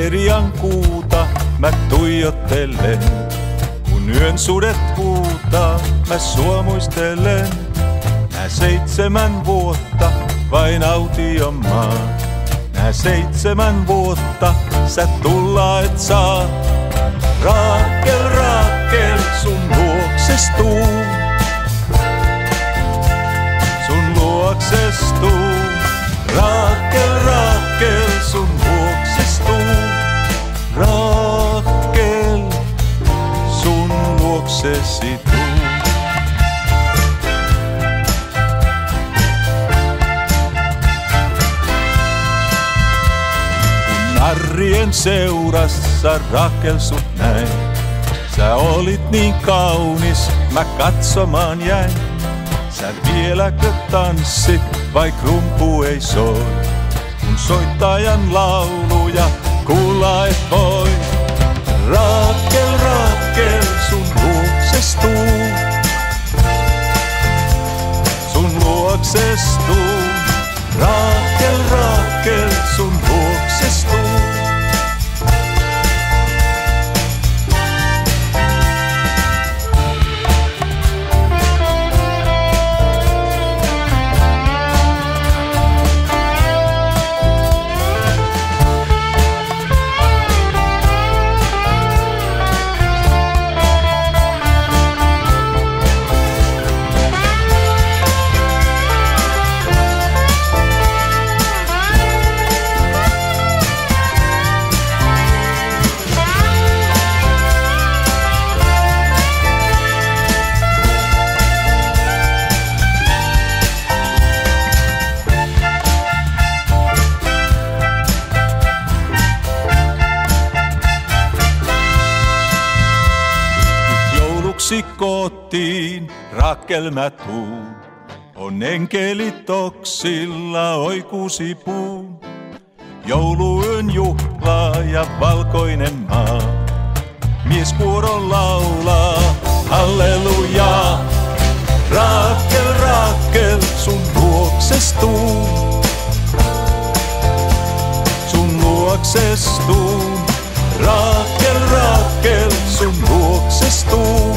prerian kuuta mä tuijottelen. Kun yön sudet huutaa, mä sua muistelen. Nää 7 vuotta vain aution maa. Nää 7 vuotta sä tulla et saa. Raakel, Raakel, sun luokses tuu. Sun luokses tuu. Raakel, Raakel, sun luokses tuu. Raakel, sun luoksesi tuu. Narrien seurassa Raakel sut näin. Sä olit niin kaunis, mä katsomaan jäin. Sä vieläkö tanssit, vai rumpu ei soi? Kun soittajan lauluja kuulla et voi. Raakel, Raakel, sun luokses tuu. Sun luokses tuu. Raakel, Raakel, sun luokses tuu. Kotiin, Raakel mä tuun. On enkelit oksilla oikusi puu. Jouluyön juhla ja valkoinen maa. Mieskuoro laulaa, halleluja. Raakel, Raakel, sun luokses tuu. Sun luokses tuu. Raakel, Raakel, sun luokses tuu.